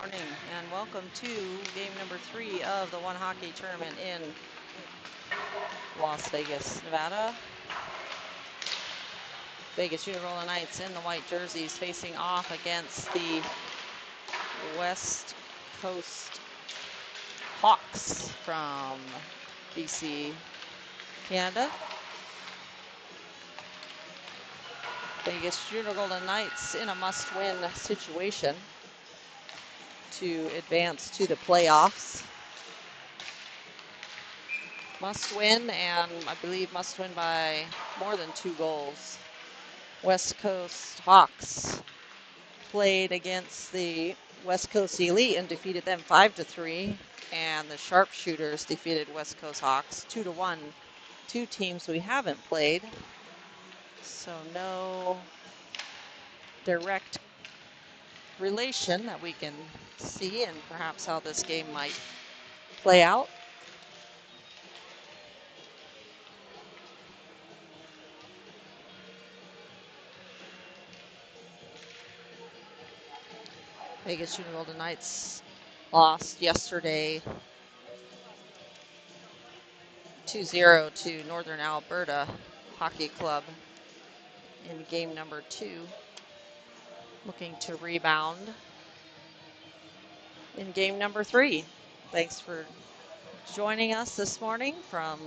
morning and welcome to game number 3 of the One Hockey Tournament in Las Vegas, Nevada. Vegas Unirola Knights in the white jerseys facing off against the West Coast Hawks from BC, Canada. Vegas Unirola Knights in a must-win situation to advance to the playoffs. Must win, and I believe must win by more than 2 goals. West Coast Hawks played against the West Coast Elite and defeated them 5-3, and the Sharpshooters defeated West Coast Hawks 2-1. 2 teams we haven't played, so no direct relation that we can see, and perhaps how this game might play out. Vegas Unirola Knights lost yesterday 2-0 to Northern Alberta Hockey Club in game number 2. Looking to rebound in game number 3. Thanks for joining us this morning from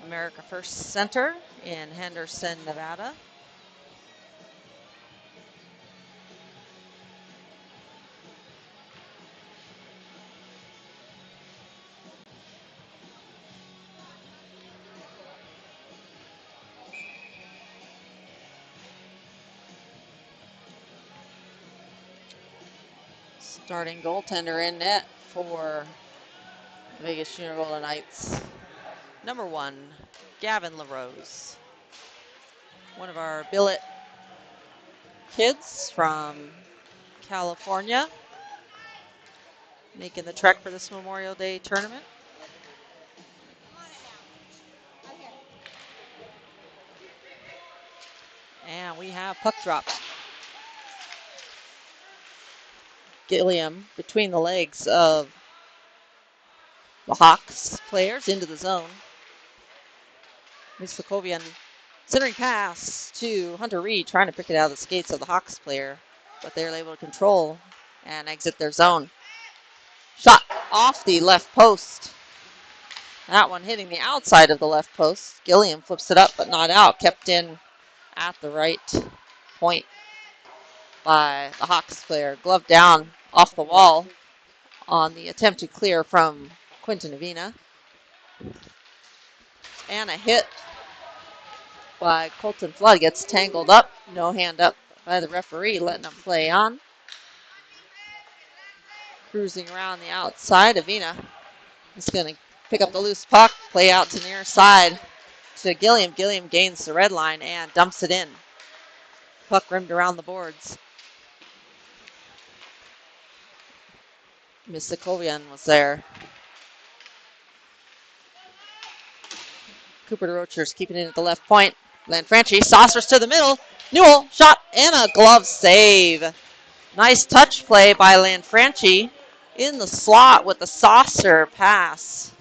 America First Center in Henderson, Nevada. Starting goaltender in net for Vegas Unirola Knights. Number 1, Gavin LaRose. One of our billet kids from California, making the trek for this Memorial Day tournament. And we have puck drop. Gilliam between the legs of the Hawks players into the zone. Mislakovian centering pass to Hunter Reed, trying to pick it out of the skates of the Hawks player, but they're able to control and exit their zone. Shot off the left post. That one hitting the outside of the left post. Gilliam flips it up, but not out. Kept in at the right point by the Hawks player. Glove down off the wall on the attempt to clear from Quinton Avina. And a hit by Colton Flood. Gets tangled up. No hand up by the referee, letting him play on. Cruising around the outside. Avina is going to pick up the loose puck. Play out to near side to Gilliam. Gilliam gains the red line and dumps it in. Puck rimmed around the boards. Misakovian was there. Cooper DeRochers keeping it at the left point. Lanfranchi saucers to the middle. Newell shot and a glove save. Nice touch play by Lanfranchi in the slot with the saucer pass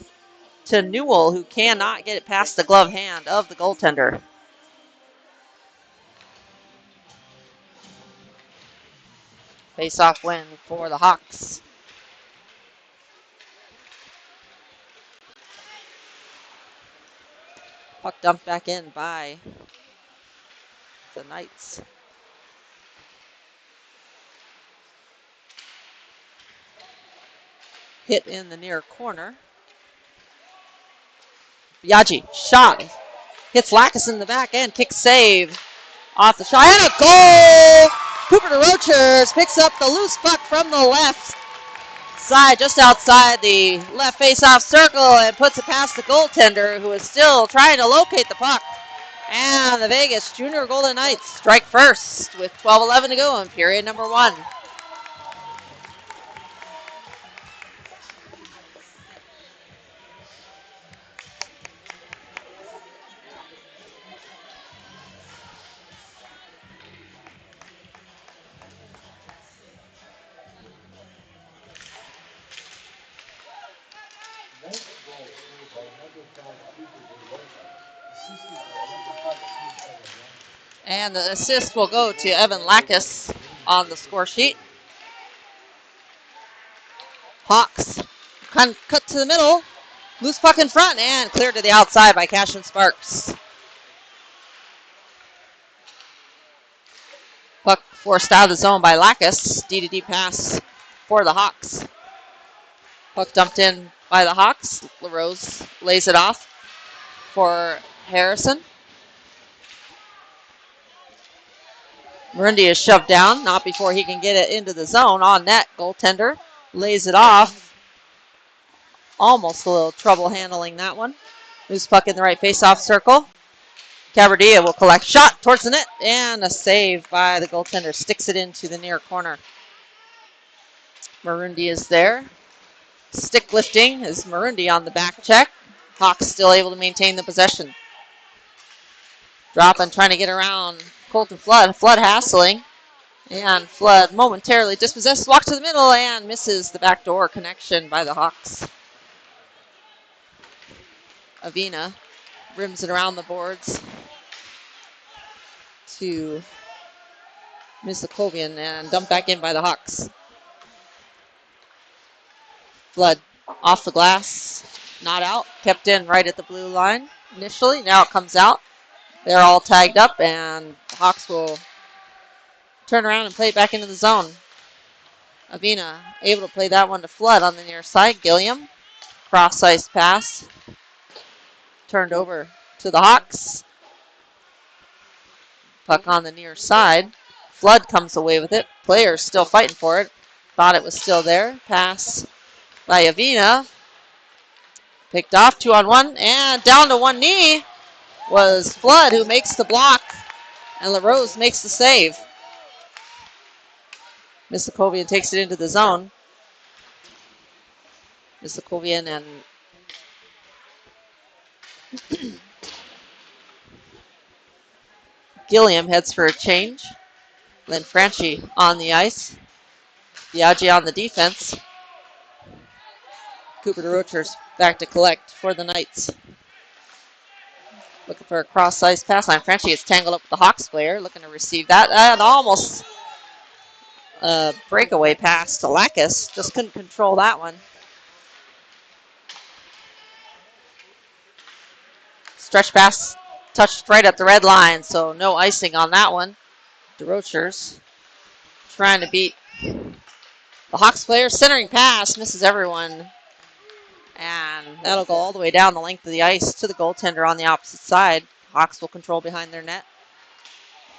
to Newell, who cannot get it past the glove hand of the goaltender. Face-off win for the Hawks. Puck dumped back in by the Knights. Hit in the near corner. Biaggi shot. Hits Lacus in the back end. Kick save off the shot. And a goal! Cooper DeRochers picks up the loose puck from the left side, just outside the left face-off circle, and puts it past the goaltender, who is still trying to locate the puck. And the Vegas Unirola Knights strike first with 12:11 to go in period number 1. And the assist will go to Evan Lackus on the score sheet. Hawks cut to the middle. Loose puck in front and cleared to the outside by Cashin Sparks. Puck forced out of the zone by Lackus. D-to-D pass for the Hawks. Puck dumped in by the Hawks. LaRose lays it off for Harrison. Marundi is shoved down, not before he can get it into the zone. On net, goaltender lays it off. Almost a little trouble handling that one. Loose puck in the right face-off circle. Cabardia will collect shot towards the net, and a save by the goaltender. Sticks it into the near corner. Marundi is there. Stick lifting is Marundi on the back check. Hawks still able to maintain the possession. Dropping, trying to get around Colton Flood. Flood hassling. And Flood momentarily dispossessed, walk to the middle, and misses the backdoor connection by the Hawks. Avina rims it around the boards to Misakovian and dumped back in by the Hawks. Flood off the glass, not out, kept in right at the blue line initially. Now it comes out. They're all tagged up, and the Hawks will turn around and play it back into the zone. Avina able to play that one to Flood on the near side. Gilliam, cross-ice pass, turned over to the Hawks. Puck on the near side. Flood comes away with it. Players still fighting for it. Thought it was still there. Pass by Avina. Picked off, 2-on-1, and down to one knee was Flood, who makes the block, and LaRose makes the save. Misakovian takes it into the zone. Misakovian and Gilliam heads for a change. Then Franchi on the ice. Biaggi on the defense. Cooper DeRochers back to collect for the Knights. Looking for a cross-ice pass line. Franchi is tangled up with the Hawks player, looking to receive that. And almost a breakaway pass to Lackus. Just couldn't control that one. Stretch pass touched right at the red line, so no icing on that one. DeRochers trying to beat the Hawks player. Centering pass, misses everyone. And that'll go all the way down the length of the ice to the goaltender on the opposite side. Hawks will control behind their net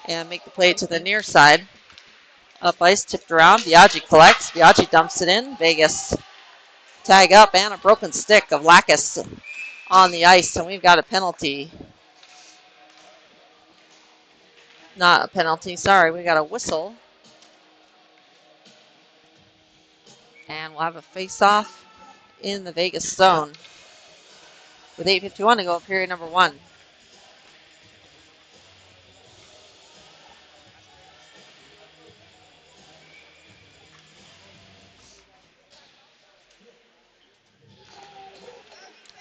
and make the play to the near side. Up ice, tipped around. Biaggi collects. Biaggi dumps it in. Vegas tag up, and a broken stick of Lackus on the ice. And we've got a penalty. Not a penalty, sorry. We got a whistle. And we'll have a face-off in the Vegas zone with 8:51 to go, period number 1.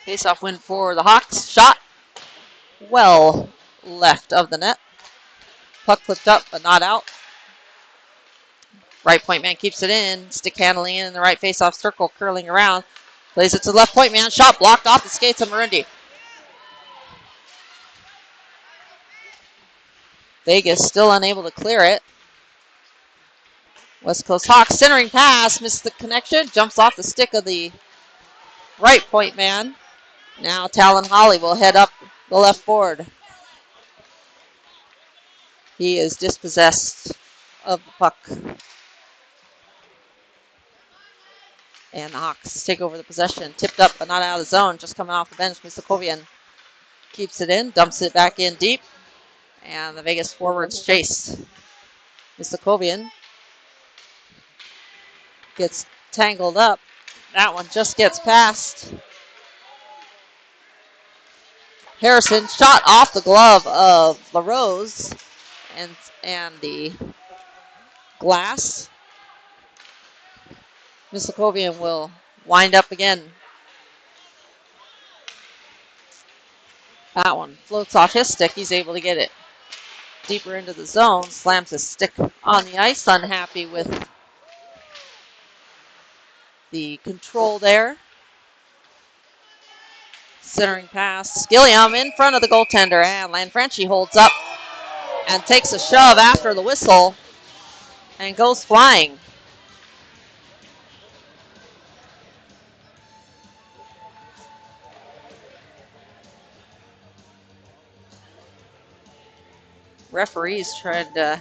Face-off win for the Hawks. Shot well left of the net. Puck flipped up, but not out. Right point man keeps it in. Stick handling in the right face-off circle, curling around. Plays it to the left point man. Shot blocked off the skates of Marundi. Vegas still unable to clear it. West Coast Hawks centering pass. Missed the connection. Jumps off the stick of the right point man. Now Talon Holly will head up the left board. He is dispossessed of the puck. And the Hawks take over the possession. Tipped up, but not out of the zone. Just coming off the bench. Misakovian keeps it in, dumps it back in deep. And the Vegas forwards chase. Misakovian gets tangled up. That one just gets past. Harrison shot off the glove of LaRose and the glass. Misakovian will wind up again. That one floats off his stick. He's able to get it deeper into the zone. Slams his stick on the ice. Unhappy with the control there. Centering pass. Gilliam in front of the goaltender. And Lanfranchi holds up and takes a shove after the whistle and goes flying. Referees trying to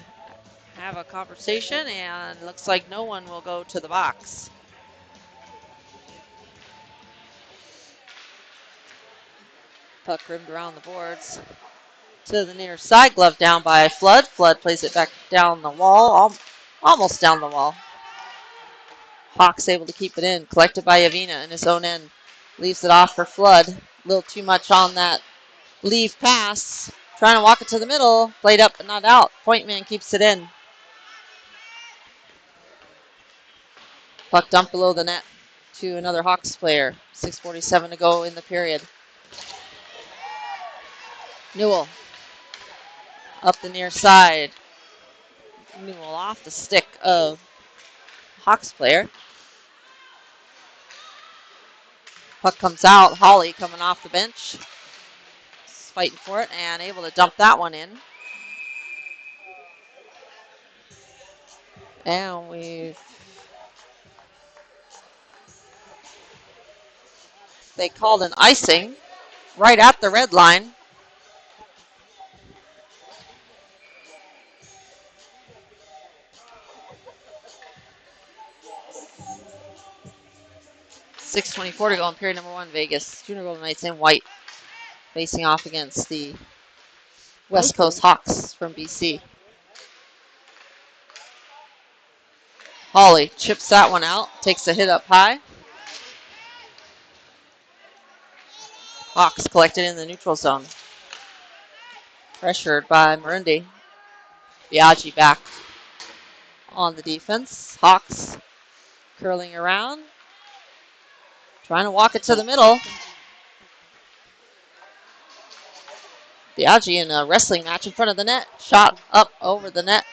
have a conversation, and looks like no one will go to the box. Puck rimmed around the boards to the near side. Glove down by Flood. Flood plays it back down the wall, almost down the wall. Hawks able to keep it in. Collected by Avina in his own end. Leaves it off for Flood. A little too much on that leave pass. Trying to walk it to the middle. Played up but not out. Point man keeps it in. Puck dumped below the net to another Hawks player. 6:47 to go in the period. Newell up the near side. Newell off the stick of Hawks player. Puck comes out. Hawley coming off the bench. Fighting for it and able to dump that one in. And they called an icing right at the red line. .624 to go in period number one. Vegas Junior Golden Knights in white facing off against the West Coast Hawks from BC. Hawley chips that one out, takes a hit up high. Hawks collected in the neutral zone. Pressured by Marundi. Biaggi back on the defense. Hawks curling around. Trying to walk it to the middle. Biaggi in a wrestling match in front of the net. Shot up over the net.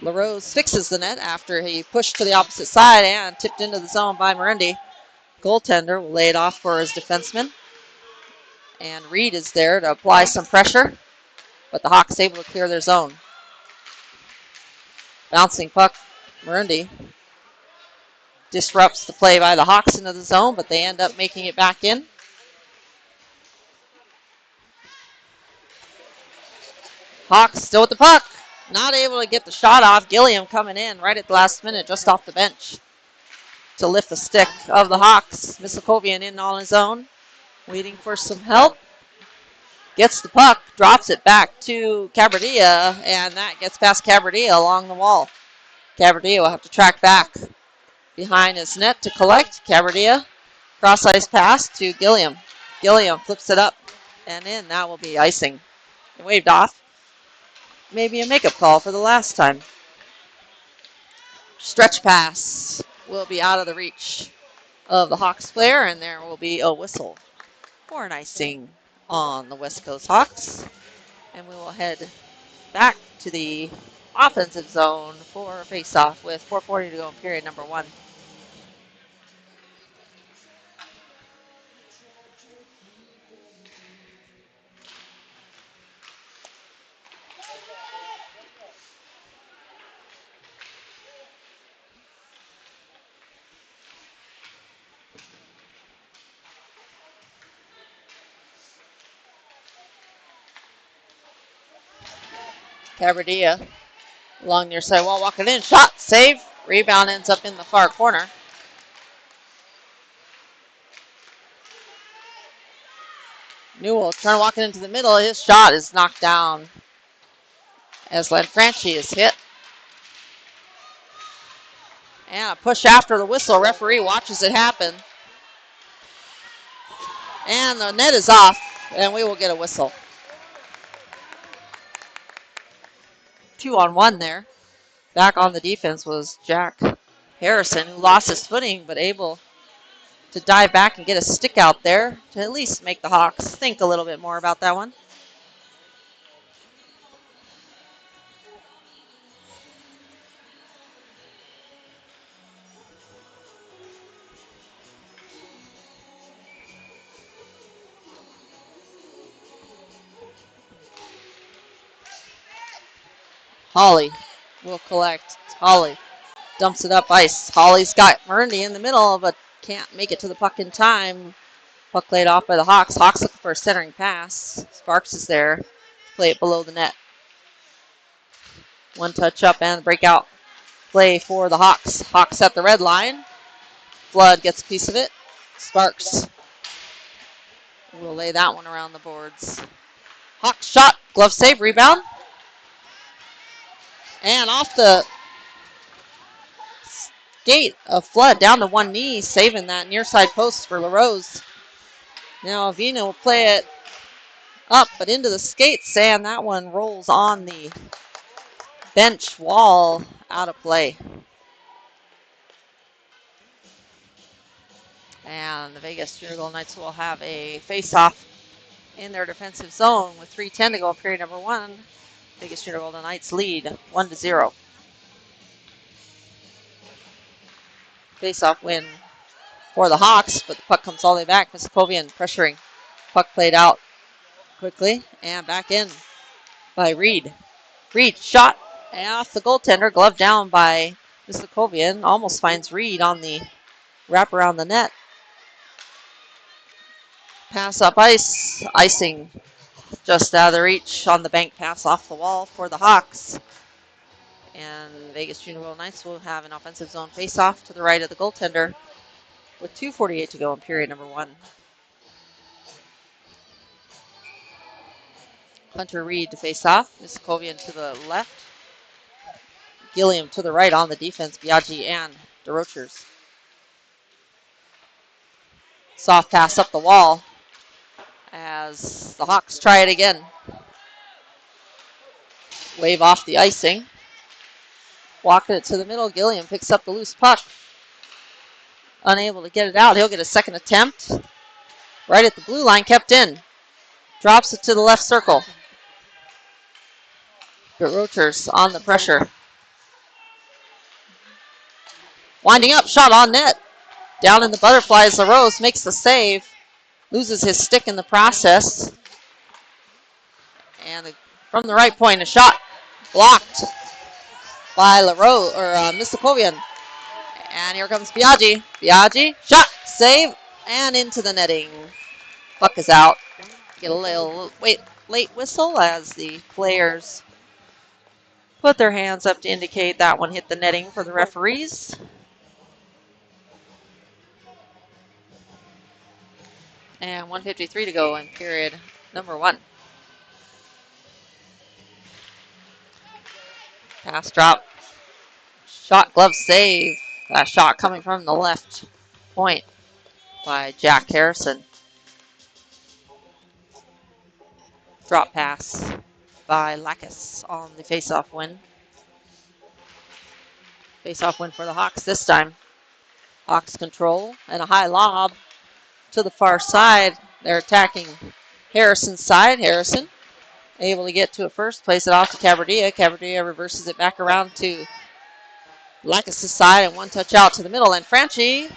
LaRose fixes the net after he pushed to the opposite side and tipped into the zone by Marundi. Goaltender will lay it off for his defenseman. And Reed is there to apply some pressure, but the Hawks able to clear their zone. Bouncing puck, Marundi disrupts the play by the Hawks into the zone, but they end up making it back in. Hawks still with the puck. Not able to get the shot off. Gilliam coming in right at the last minute, just off the bench to lift the stick of the Hawks. Mislakovian in on his own, waiting for some help. Gets the puck, drops it back to Cabrera, and that gets past Cabrera along the wall. Cabrera will have to track back behind his net to collect. Cabrera, cross-ice pass to Gilliam. Gilliam flips it up and in. That will be icing. It waved off. Maybe a makeup call for the last time. Stretch pass will be out of the reach of the Hawks player, and there will be a whistle for an icing on the West Coast Hawks. And we will head back to the offensive zone for a face-off with 4:40 to go in period number one. Cabrera along near side wall, walking in, shot, save, rebound ends up in the far corner. Newell trying to walk it into the middle. His shot is knocked down as Lanfranchi is hit. And a push after the whistle. Referee watches it happen. And the net is off, and we will get a whistle. 2-on-1 there. Back on the defense was Jack Harrison, who lost his footing, but able to dive back and get a stick out there to at least make the Hawks think a little bit more about that one. Holly will collect. Holly dumps it up ice. Holly's got Merndy in the middle, but can't make it to the puck in time. Puck laid off by the Hawks. Hawks looking for a centering pass. Sparks is there. Play it below the net. One touch up and breakout play for the Hawks. Hawks at the red line. Flood gets a piece of it. Sparks will lay that one around the boards. Hawks shot. Glove save. Rebound. And off the skate of Flood down to one knee, saving that near side post for LaRose. Now Avina will play it up, but into the skates, and that one rolls on the bench wall, out of play. And the Vegas Junior Golden Knights will have a face-off in their defensive zone with 3:10 to go in period number one. Vegas Junior Golden Knights lead 1-0. Face-off win for the Hawks, but the puck comes all the way back. Miskovian pressuring. Puck played out quickly and back in by Reed. Reed shot off the goaltender, glove down by Miskovian. Almost finds Reed on the wrap around the net. Pass up ice, icing just out of the reach on the bank pass off the wall for the Hawks. And Vegas Junior Golden Knights will have an offensive zone face-off to the right of the goaltender with 2:48 to go in period number one. Hunter Reed to face off. Miskovian to the left. Gilliam to the right on the defense. Biaggi and DeRochers. Soft pass up the wall as the Hawks try it again. Wave off the icing. Walking it to the middle. Gilliam picks up the loose puck. Unable to get it out. He'll get a second attempt. Right at the blue line, kept in. Drops it to the left circle. DeRochers on the pressure. Winding up, shot on net. Down in the butterflies, LaRose makes the save. Loses his stick in the process. And from the right point, a shot blocked by LaRose, or Miskovian. And here comes Biaggi. Biaggi, shot, save, and into the netting. Puck is out. Get a little late whistle as the players put their hands up to indicate that one hit the netting for the referees. And 1:53 to go in period number one. Pass drop. Shot, glove save. That shot coming from the left point by Jack Harrison. Drop pass by Lacus on the face-off win. Face-off win for the Hawks this time. Hawks control and a high lob to the far side. They're attacking Harrison's side. Harrison able to get to it first, place it off to Cabardia. Cabardia reverses it back around to Lacus' side and one touch out to the middle. Lanfranchi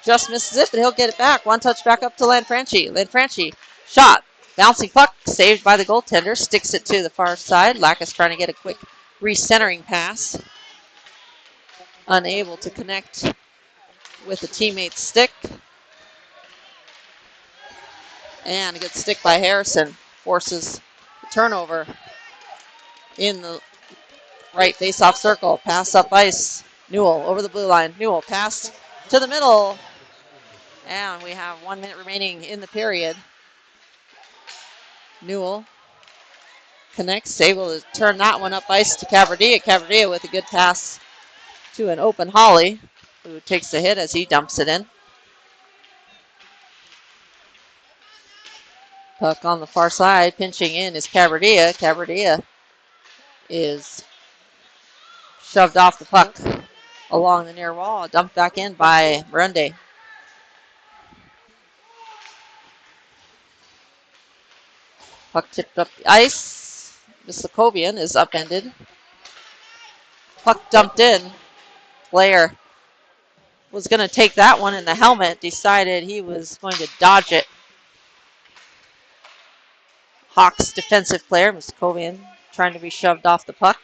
just misses it, but he'll get it back. One touch back up to Lanfranchi. Lanfranchi shot. Bouncing puck, saved by the goaltender. Sticks it to the far side. Lacus trying to get a quick recentering pass. Unable to connect with the teammate's stick. And a good stick by Harrison. Forces the turnover in the right face-off circle. Pass up ice. Newell over the blue line. Newell pass to the middle. And we have 1 minute remaining in the period. Newell connects, able to turn that one up ice to Cabardia. Cabardia with a good pass to an open Holly, who takes the hit as he dumps it in. Puck on the far side, pinching in is Cabardia. Cabardia is shoved off the puck along the near wall, dumped back in by Brunde. Puck tipped up the ice. Mislakovian is upended. Puck dumped in. Player was going to take that one in the helmet. Decided he was going to dodge it. Hawks defensive player, Mislakovian, trying to be shoved off the puck.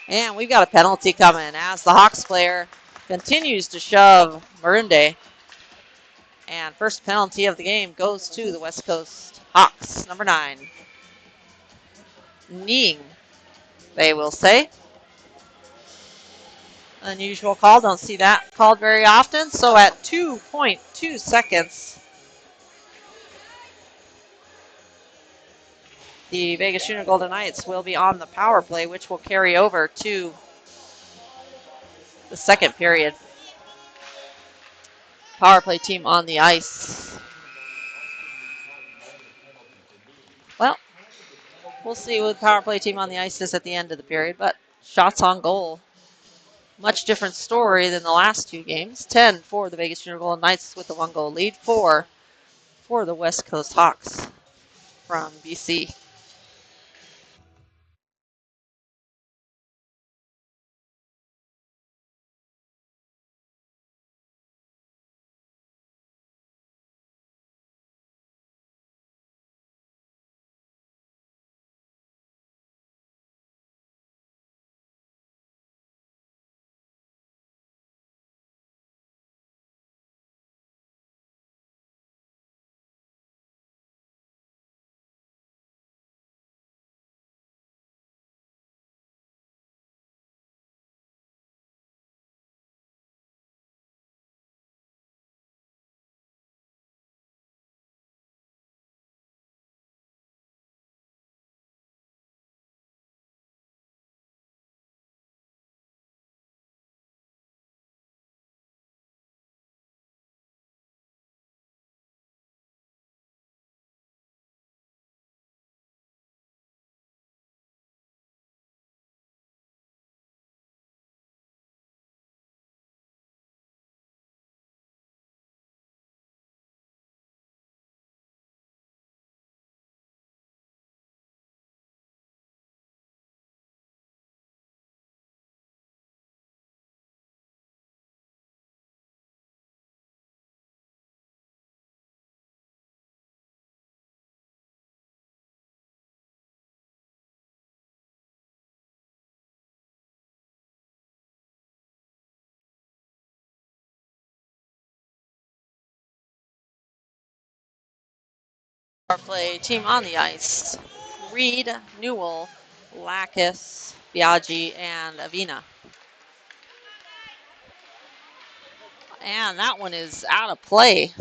And we've got a penalty coming as the Hawks player continues to shove Marunde. And first penalty of the game goes to the West Coast Hawks, number 9. Kneeing, they will say. Unusual call, don't see that called very often. So at 2.2 seconds, the Vegas Junior Golden Knights will be on the power play, which will carry over to the second period. Power play team on the ice. Well, we'll see what the power play team on the ice is at the end of the period, but shots on goal. Much different story than the last two games. 10 for the Vegas Junior Golden Knights with a 1-goal lead. 4 for the West Coast Hawks from BC. Power play team on the ice. Reed, Newell, Lacus, Biaggi, and Avina. And that one is out of play.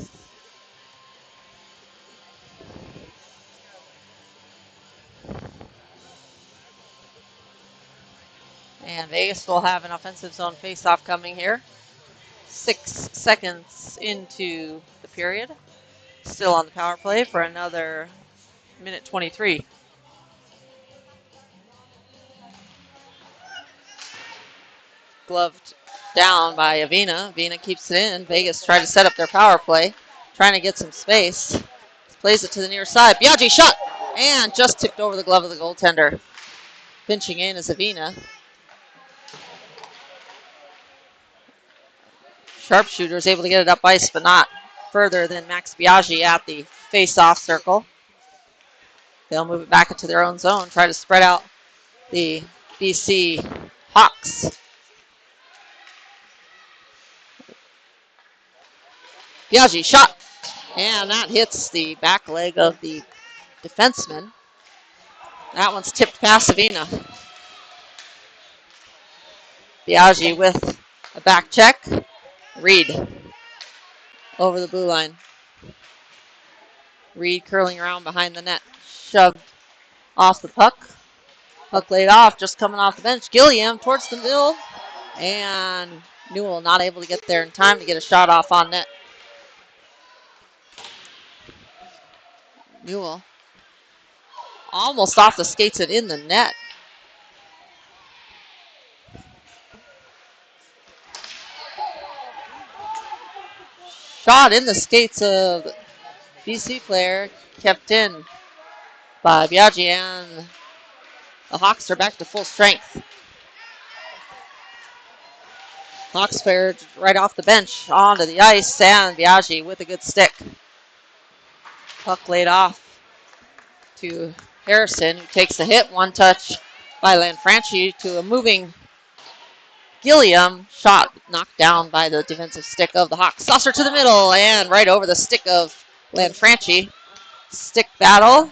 And Vegas will have an offensive zone faceoff coming here. 6 seconds into the period. Still on the power play for another minute 23. Gloved down by Avina. Avina keeps it in. Vegas tried to set up their power play, trying to get some space. Plays it to the near side. Biaggi shot! And just tipped over the glove of the goaltender. Pinching in is Avina. Sharpshooter is able to get it up ice, but not further than Max Biaggi at the face-off circle. They'll move it back into their own zone, try to spread out the BC Hawks. Biaggi shot, and that hits the back leg of the defenseman. That one's tipped past Avina. Biaggi with a back check. Reed over the blue line. Reed curling around behind the net. Shoved off the puck. Puck laid off, just coming off the bench. Gilliam towards the middle. And Newell not able to get there in time to get a shot off on net. Newell almost off the skates and in the net. Shot in the skates of BC player, kept in by Biaggi, and the Hawks are back to full strength. Hawks fared right off the bench onto the ice, and Biaggi with a good stick. Puck laid off to Harrison, who takes the hit. One touch by Lanfranchi to a moving Gilliam. Shot knocked down by the defensive stick of the Hawks. Saucer to the middle and right over the stick of Lanfranchi. Stick battle.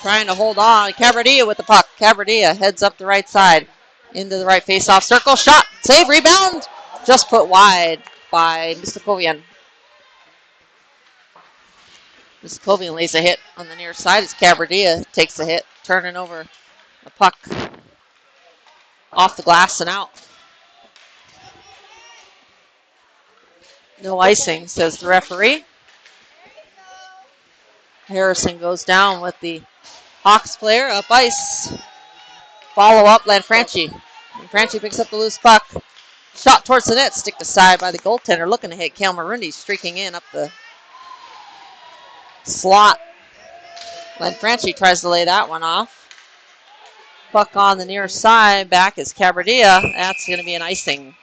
Trying to hold on. Cabradilla with the puck. Cabradilla heads up the right side into the right face-off circle. Shot. Save. Rebound. Just put wide by Mistakovian. Mistakovian lays a hit on the near side as Cabradilla takes the hit, turning over the puck off the glass and out. No icing, says the referee. Harrison goes down with the Hawks player up ice. Follow up, Lanfranchi. Lanfranchi picks up the loose puck. Shot towards the net, stick aside by the goaltender, looking to hit Kale Marundi, streaking in up the slot. Lanfranchi tries to lay that one off. Puck on the near side, back is Cabradilla. That's going to be an icing.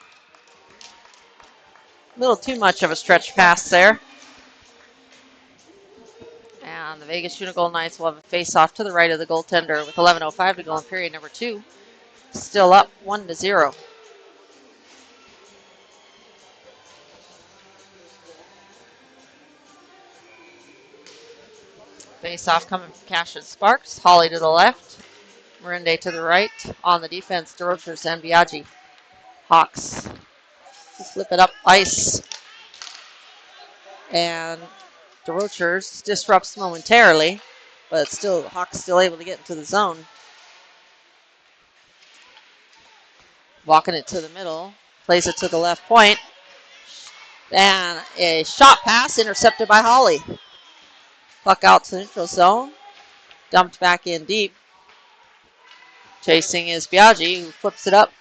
A little too much of a stretch pass there. And the Vegas Unigold Knights will have a face-off to the right of the goaltender with 11:05 to go in period number 2. Still up 1-0. Face-off coming from Cash and Sparks. Holly to the left. Marinde to the right. On the defense, DeRochers and Biaggi. Hawks flip it up ice. And DeRochers disrupts momentarily, but still Hawks still able to get into the zone. Walking it to the middle. Plays it to the left point. And a shot pass intercepted by Holly. Puck out to the neutral zone. Dumped back in deep. Chasing is Biaggi, who flips it up.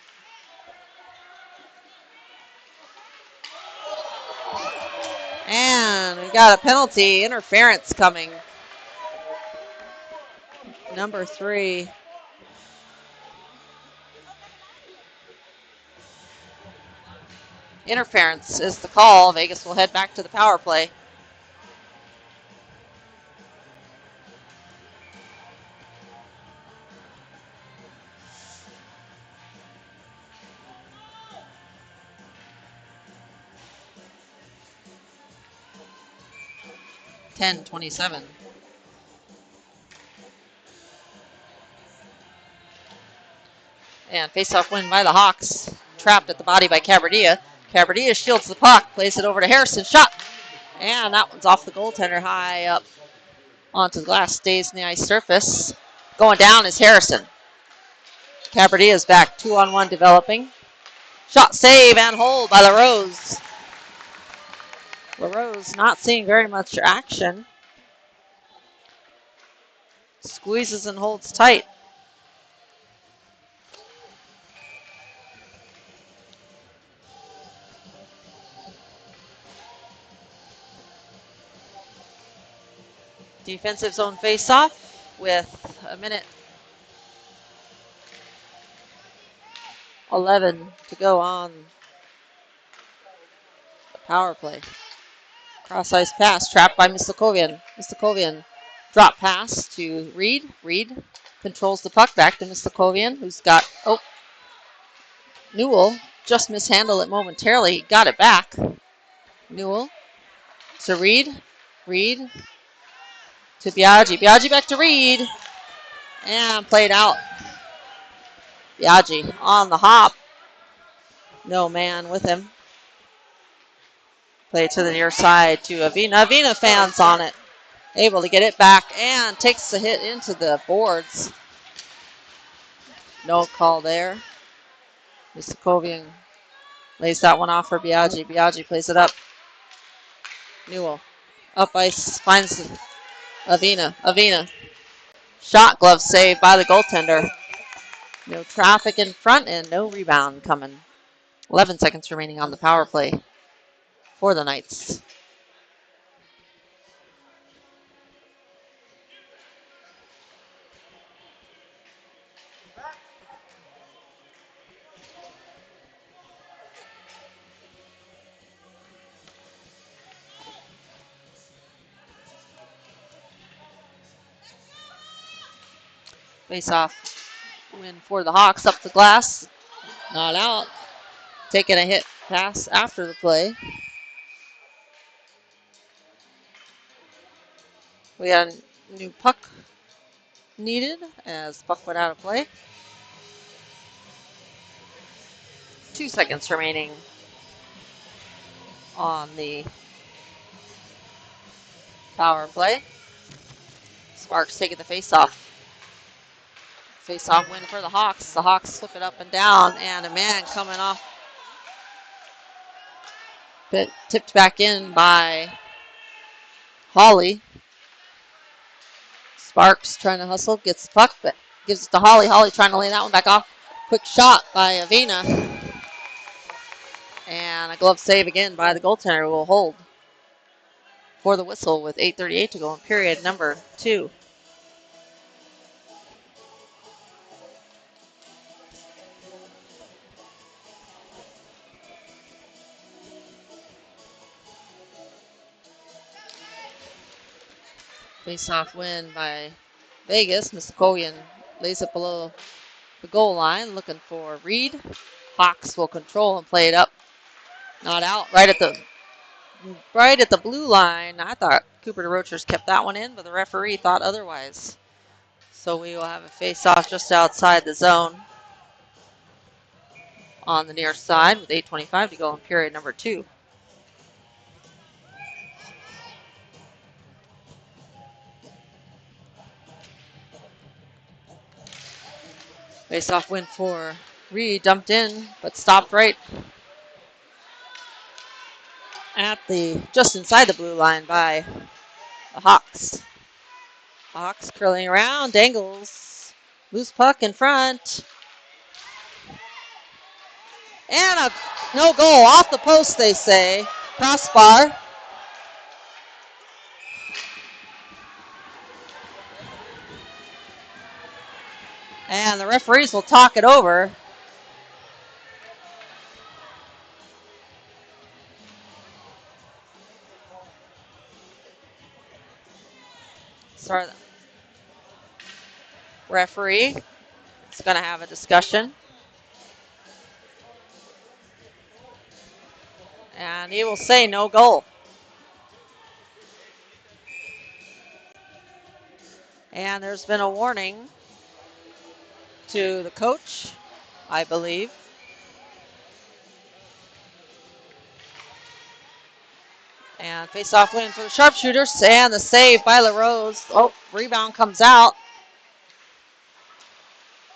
And we got a penalty, interference coming. Number 3. Interference is the call. Vegas will head back to the power play. (10:27). And face-off win by the Hawks. Trapped at the body by Cabradilla. Cabradilla shields the puck, plays it over to Harrison. Shot! And that one's off the goaltender, high up onto the glass, stays in the ice surface. Going down is Harrison. Cabradilla's back, 2-on-1 developing. Shot, save, and hold by LaRose. LaRose not seeing very much action. Squeezes and holds tight. Defensive zone face-off with a minute 11 to go on the power play. Cross-ice pass, trapped by Mistakovian. Mistakovian drop pass to Reed. Reed controls the puck back to Mistakovian, who's got, Newell just mishandled it momentarily. Got it back. Newell to Reed. Reed to Biaggi. Biaggi back to Reed. And played out. Biaggi on the hop. No man with him. Play to the near side to Avina. Avina fans on it. Able to get it back and takes the hit into the boards. No call there. Mistakovian lays that one off for Biaggi. Biaggi plays it up. Newell. Up ice. Finds Avina. Avina. Shot, glove save by the goaltender. No traffic in front and no rebound coming. 11 seconds remaining on the power play for the Knights. Face-off win for the Hawks. Up the glass. Not out. Taking a hit pass after the play. We got a new puck needed as puck went out of play. 2 seconds remaining on the power play. Sparks taking the face-off. Face-off win for the Hawks. The Hawks flip it up and down, and a man coming off. Tipped back in by Holly. Sparks trying to hustle, gets the puck, but gives it to Holly. Holly trying to lay that one back off. Quick shot by Avina. And a glove save again by the goaltender will hold for the whistle with 8:38 to go in period number 2. Face-off win by Vegas. Muskovian lays it below the goal line, looking for Reed. Hawks will control and play it up. Not out. Right at the blue line. I thought Cooper DeRochers kept that one in, but the referee thought otherwise. So we will have a face-off just outside the zone on the near side with 8:25 to go in period number 2. Face-off win for Reed. Dumped in, but stopped right at just inside the blue line by the Hawks. Hawks curling around, dangles, loose puck in front. And a no goal off the post, they say. Crossbar. And the referees will talk it over. Sorry. Referee is going to have a discussion. And he will say no goal. And there's been a warning to the coach, I believe. And face-off win for the Sharpshooters. And the save by LaRose. Oh, rebound comes out.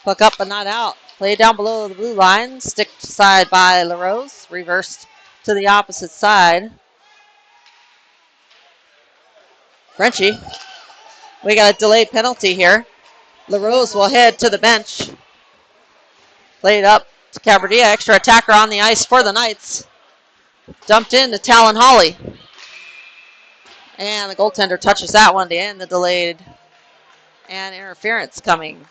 Puck up but not out. Play down below the blue line. Stick side by LaRose. Reversed to the opposite side. Frenchie. We got a delayed penalty here. LaRose will head to the bench. Played up to Cabardia. Extra attacker on the ice for the Knights. Dumped in to Talon Holly. And the goaltender touches that one to end the delayed. And interference coming.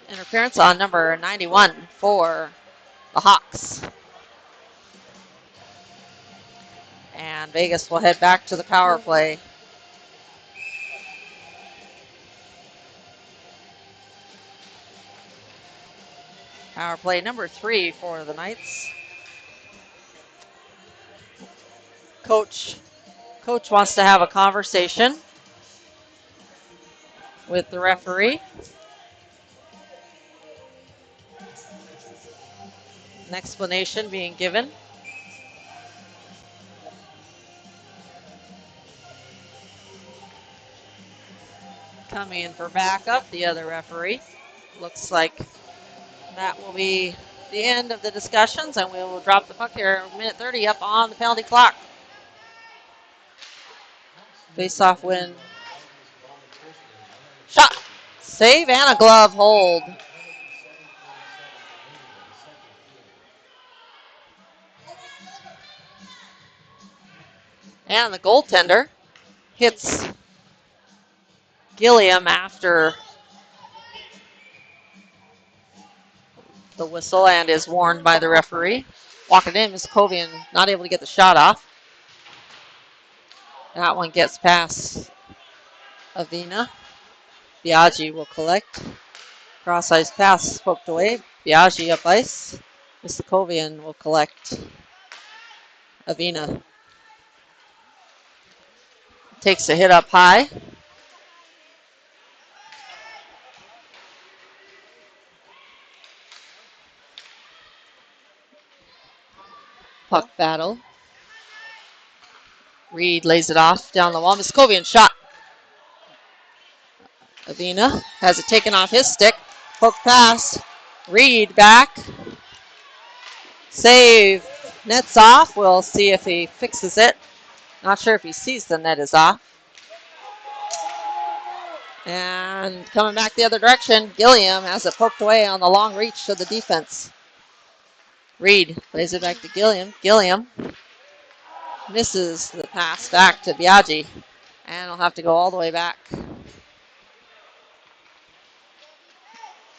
Interference on number 91 for the Hawks. And Vegas will head back to the power play. Power play number 3 for the Knights. Coach wants to have a conversation with the referee. An explanation being given. Coming in for backup, the other referee. Looks like that will be the end of the discussions, and we will drop the puck here. Minute 30 up on the penalty clock. Face-off win. Shot. Save and a glove hold. And the goaltender hits Gilliam after the whistle and is warned by the referee. Walking in, Muskovian not able to get the shot off. That one gets past Avina. Biaggi will collect. Cross ice pass poked away. Biaggi up ice. Mistakovian will collect. Avina takes a hit up high. Puck battle. Reed lays it off down the wall. Miskovian shot. Avina has it taken off his stick. Poke pass. Reed back. Save. Net's off. We'll see if he fixes it. Not sure if he sees the net is off. And coming back the other direction, Gilliam has it poked away on the long reach of the defense. Reed plays it back to Gilliam. Gilliam misses the pass back to Biaggi. And he'll have to go all the way back.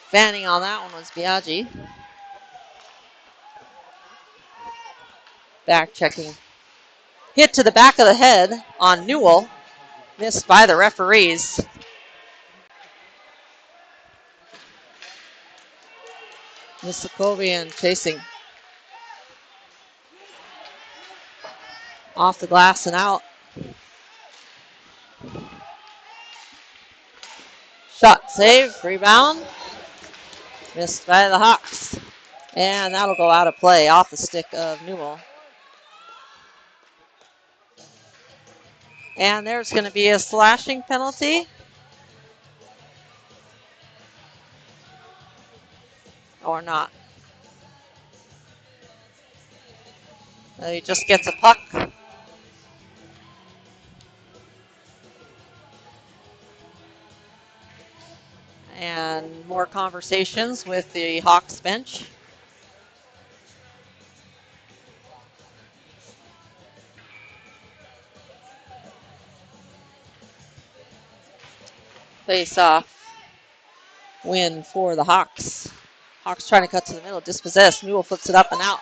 Fanning on that one was Biaggi. Back checking. Hit to the back of the head on Newell. Missed by the referees. Misakovian chasing. Off the glass and out. Shot save, rebound. Missed by the Hawks. And that'll go out of play off the stick of Newell. And there's going to be a slashing penalty. Or not. He just gets a puck. And more conversations with the Hawks bench. Face off win for the Hawks. Hawks trying to cut to the middle, dispossessed. Newell flips it up and out.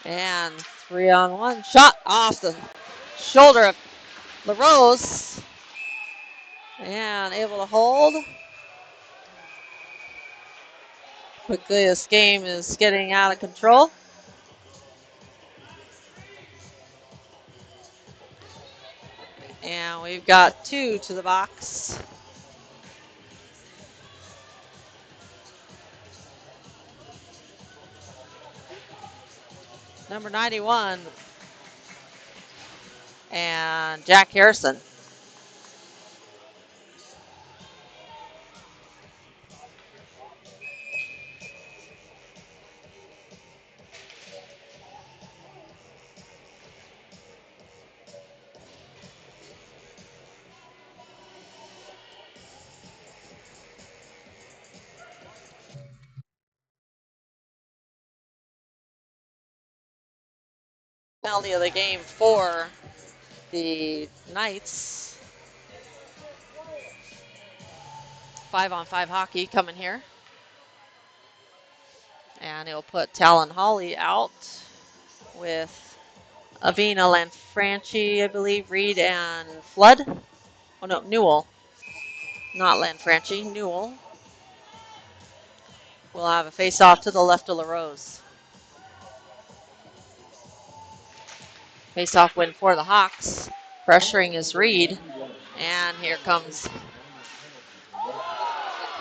And 3-on-1 shot off the shoulder of LaRose. And able to hold. Quickly, this game is getting out of control. And we've got 2 to the box. Number 91 and Jack Harrison. Penalty of the game for the Knights. 5-on-5 hockey coming here. And he'll put Talon Hawley out with Avina, Lanfranchi, I believe, Reed, and Flood. Oh, no, Newell. Not Lanfranchi, Newell. We'll have a face-off to the left of LaRose. Face-off win for the Hawks. Pressuring is Reed. And here comes.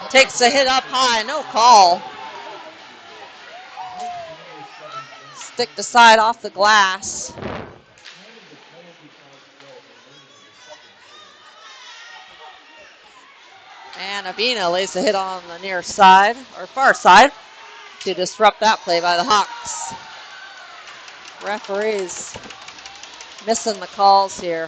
Takes a hit up high, no call. Stick to side off the glass. And Avina lays a hit on the near side, or far side, to disrupt that play by the Hawks. Referees missing the calls here.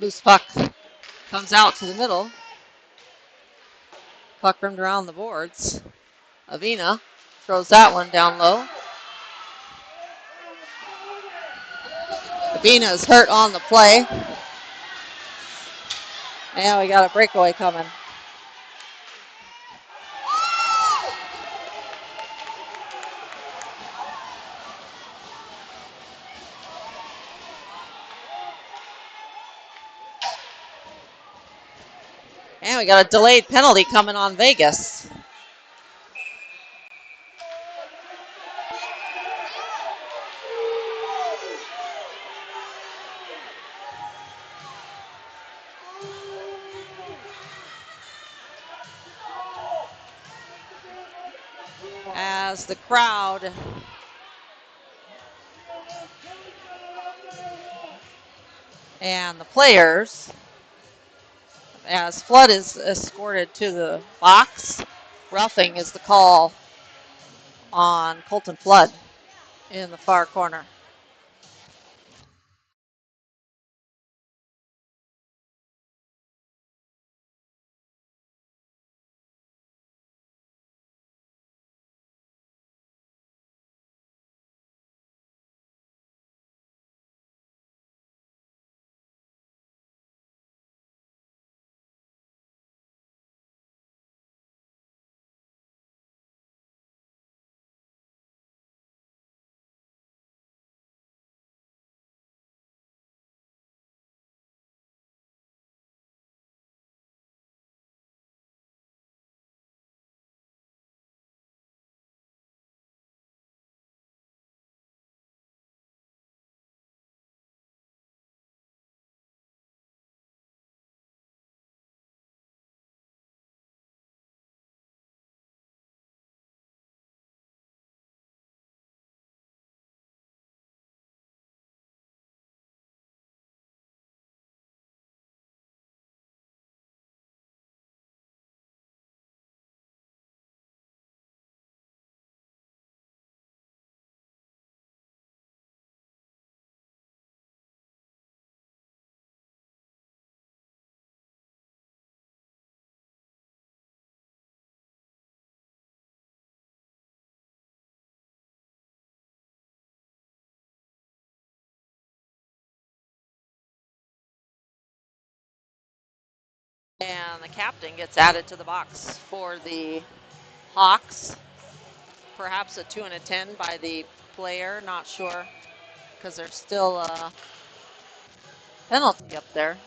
Loose puck comes out to the middle. Puck rimmed around the boards. Avina throws that one down low. Avina is hurt on the play. And we got a breakaway coming. And we got a delayed penalty coming on Vegas. As the crowd and the players, as Flood is escorted to the box, roughing is the call on Colton Flood in the far corner. And the captain gets added to the box for the Hawks. Perhaps a 2 and a 10 by the player, not sure, because there's still a penalty up there.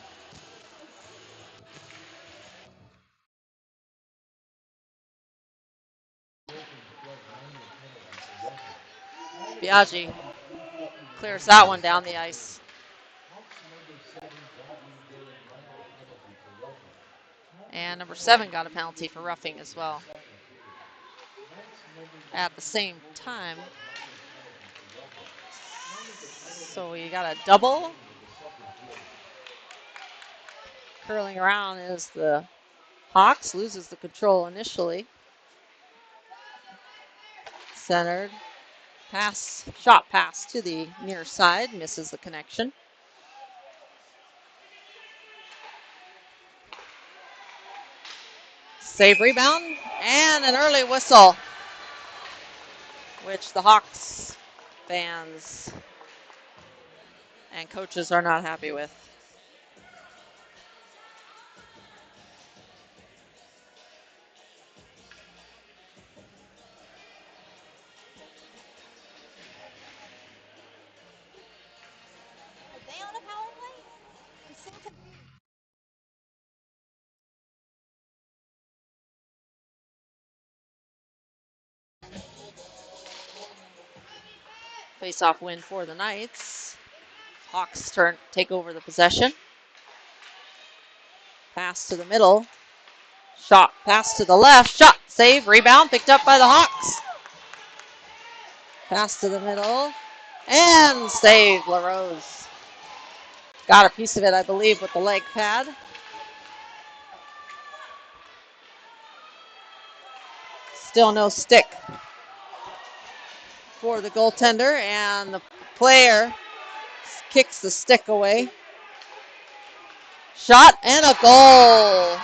Biaggi clears that one down the ice. And number 7 got a penalty for roughing as well. At the same time, so we got a double. Curling around is the Hawks, loses the control initially. Centered. Pass, shot pass to the near side, misses the connection. Save rebound and an early whistle, which the Hawks fans and coaches are not happy with. Face-off win for the Knights. Hawks take over the possession. Pass to the middle. Shot, pass to the left. Shot, save, rebound, picked up by the Hawks. Pass to the middle. And save, LaRose. Got a piece of it, I believe, with the leg pad. Still no stick for the goaltender, and the player kicks the stick away. Shot and a goal.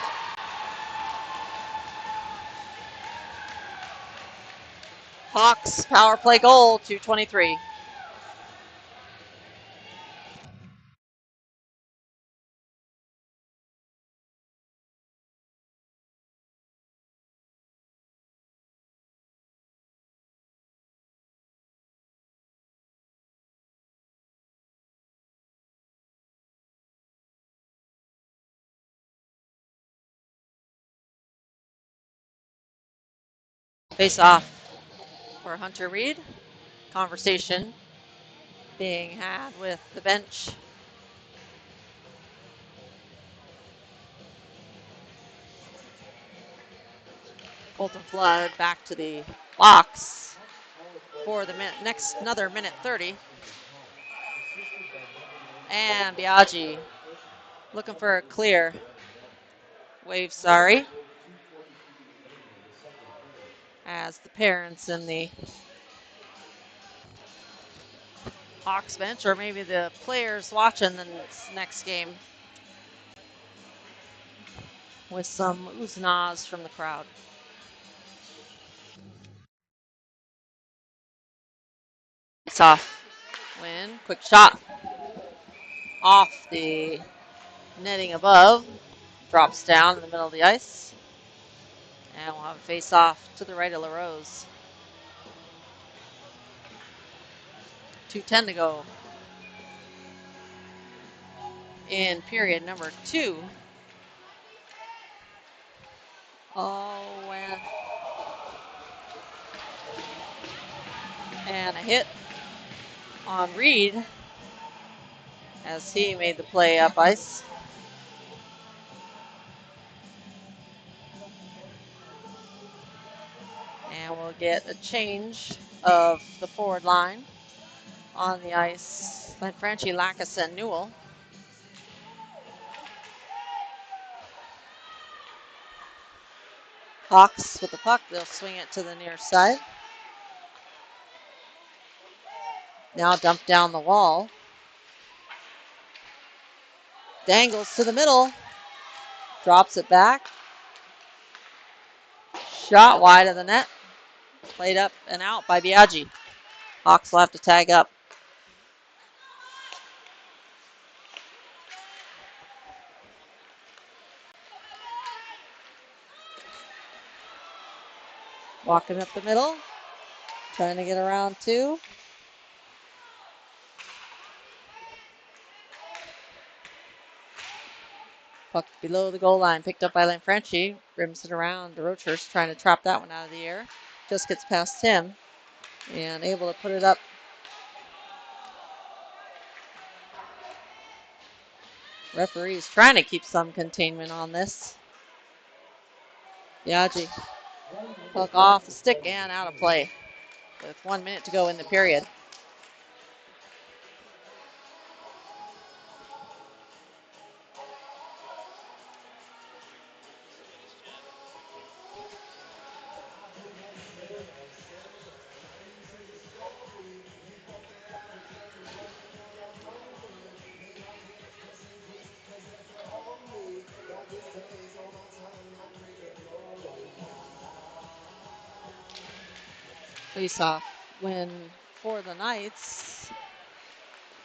Hawks power play goal, 2:23. Face off for Hunter Reed. Conversation being had with the bench. Colton Flood back to the box for the next another minute 30. And Biaggi looking for a clear. Wave sorry. As the parents in the Hawks bench, or maybe the players watching the next game, with some oohs and ahs from the crowd. It's off. Win. Quick shot. Off the netting above. Drops down in the middle of the ice. And we'll have a face off to the right of LaRose. 2:10 to go in period number 2. Oh, and a hit on Reed as he made the play up ice. And we'll get a change of the forward line on the ice. Franchi, Lackas, and Newell. Hawks with the puck. They'll swing it to the near side. Now dumped down the wall. Dangles to the middle. Drops it back. Shot wide of the net. Played up and out by Biaggi. Hawks will have to tag up. Walking up the middle. Trying to get around two. Puck below the goal line. Picked up by Lanfranchi. Rims it around. DeRocher's trying to trap that one out of the air. Just gets past him. And able to put it up. Referee's trying to keep some containment on this. Biaggi. Puck off the stick and out of play. With 1 minute to go in the period. Face-off win for the Knights.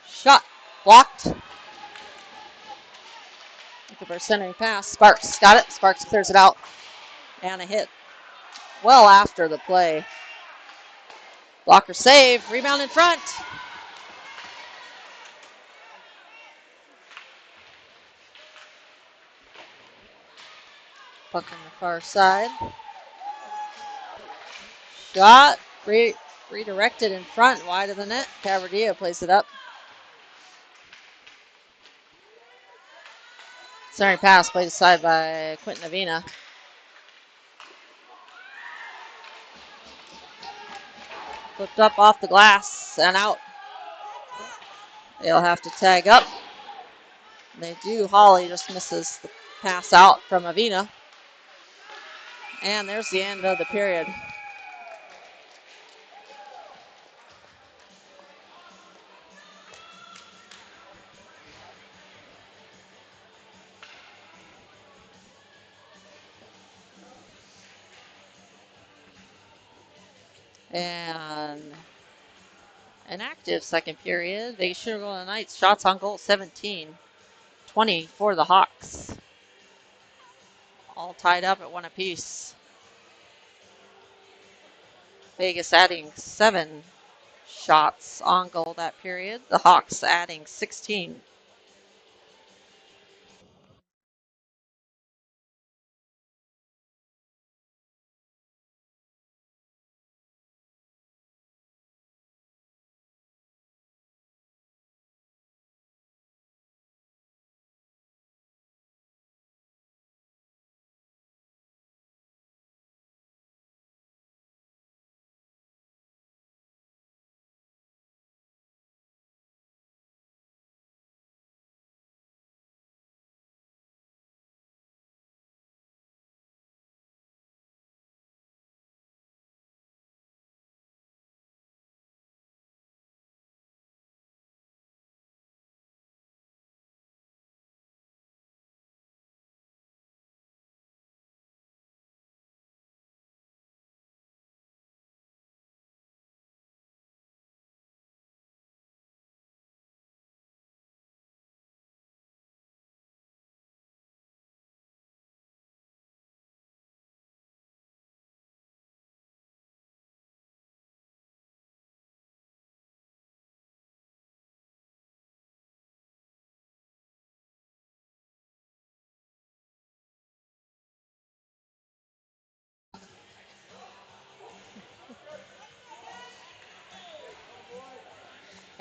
Shot blocked. Looking for a centering pass. Sparks got it. Sparks clears it out. And a hit well after the play. Blocker save. Rebound in front. Puck on the far side. Shot. Redirected in front. Wide of the net. Cavardia plays it up. Centering pass played aside by Quentin Avina. Flipped up off the glass and out. They'll have to tag up. They do. Hawley just misses the pass out from Avina. And there's the end of the period. And an active second period. They should go the Knights. Shots on goal 17. 20 for the Hawks. All tied up at 1 apiece. Vegas adding 7 shots on goal that period. The Hawks adding 16.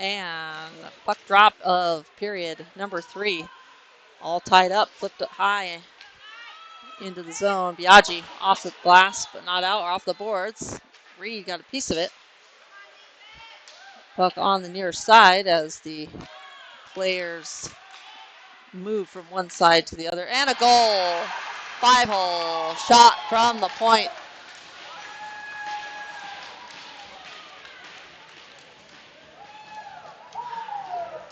And puck drop of period number 3. All tied up, flipped it high into the zone. Biaggi off the glass, but not out, or off the boards. Reed got a piece of it. Puck on the near side as the players move from one side to the other. And a goal. 5-hole shot from the point.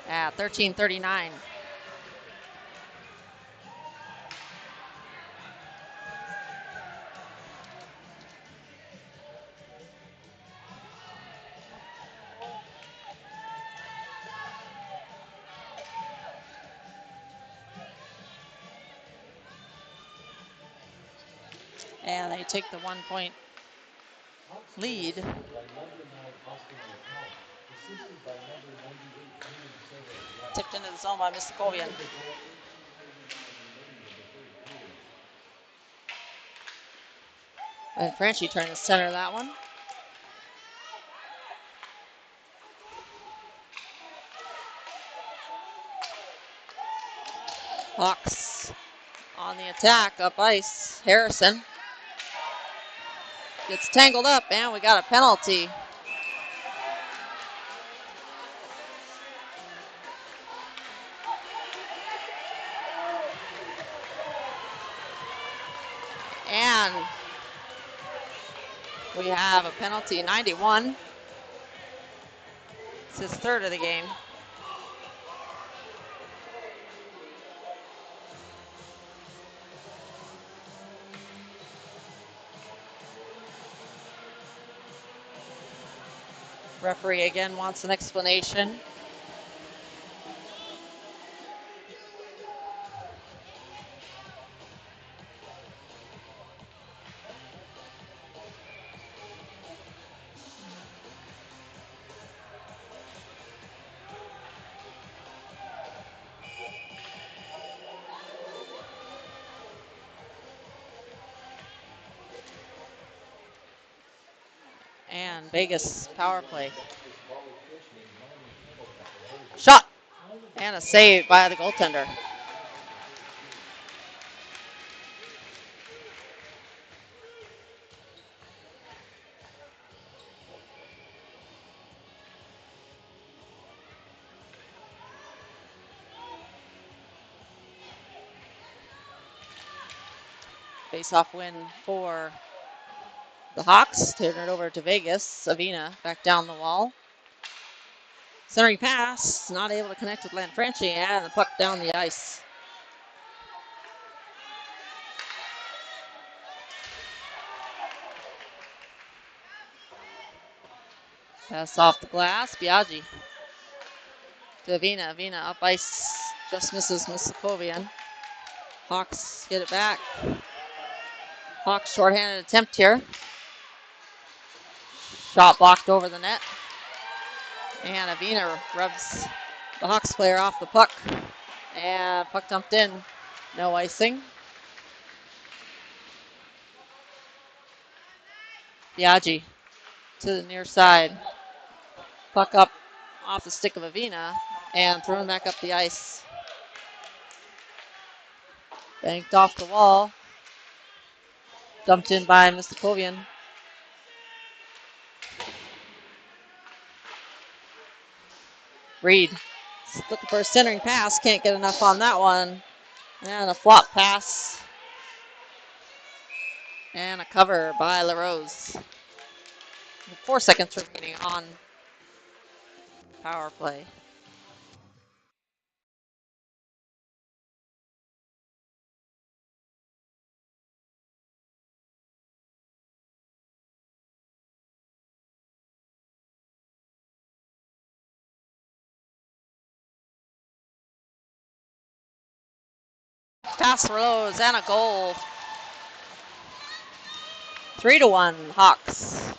At 13:39. And they take the 1-point lead. Tipped into the zone by Miskovian. And Franchi trying to center that one. Hawks on the attack, up ice. Harrison gets tangled up, and we got a penalty. And we have a penalty, 91. It's his third of the game. Referee again wants an explanation. And Vegas power play. Shot! And a save by the goaltender. Face-off win for the Hawks. Turn it over to Vegas. Avina back down the wall. Centering pass, not able to connect with Lanfranchi, and the puck down the ice. Pass off the glass, Biaggi to Avina. Avina up ice, just misses Miskovian. Hawks get it back. Hawks shorthanded attempt here. Shot blocked over the net. And Avina rubs the Hawks player off the puck. And puck dumped in. No icing. Biaggi to the near side. Puck up off the stick of Avina and thrown back up the ice. Banked off the wall. Dumped in by Miskovian. Reed looking for a centering pass. Can't get enough on that one. And a flop pass. And a cover by LaRose. 4 seconds remaining on power play. Pass Rose and a goal. 3-1 Hawks.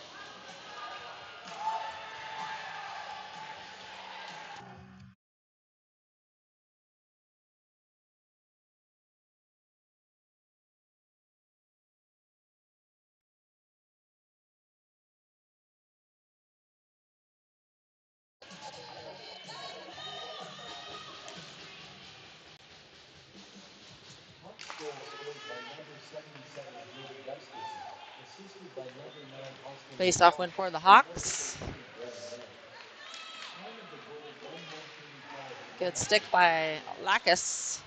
Face-off win for the Hawks. Good stick by Lacus.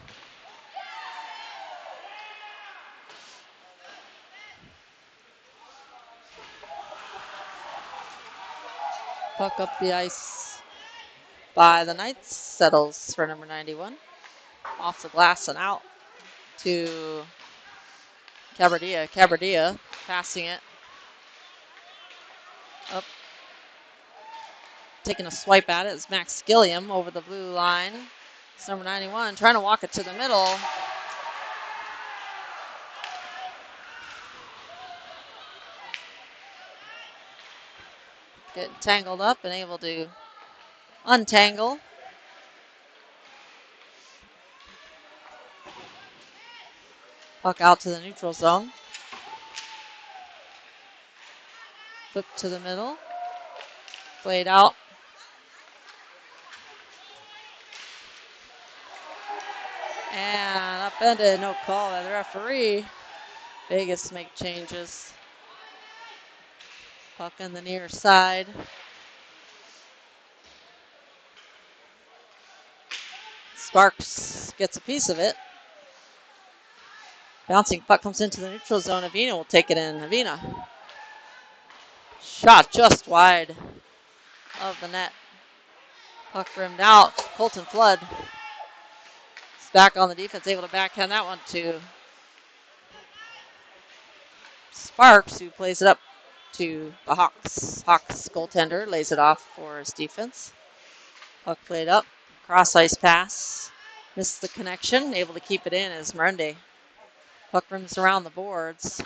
Puck up the ice by the Knights. Settles for number 91. Off the glass and out to Cabardia. Cabardia passing it. Up. Taking a swipe at it is Max Gilliam over the blue line. It's number 91 trying to walk it to the middle. Getting tangled up and able to untangle. Puck out to the neutral zone. Flip to the middle. Played out. And upended, no call by the referee. Vegas make changes. Puck in the near side. Sparks gets a piece of it. Bouncing puck comes into the neutral zone. Avina will take it in. Avina. Shot just wide of the net. Puck rimmed out. Colton Flood is back on the defense, able to backhand that one to Sparks, who plays it up to the Hawks. Hawks goaltender lays it off for his defense. Puck played up. Cross ice pass. Missed the connection. Able to keep it in as Mirande. Puck rims around the boards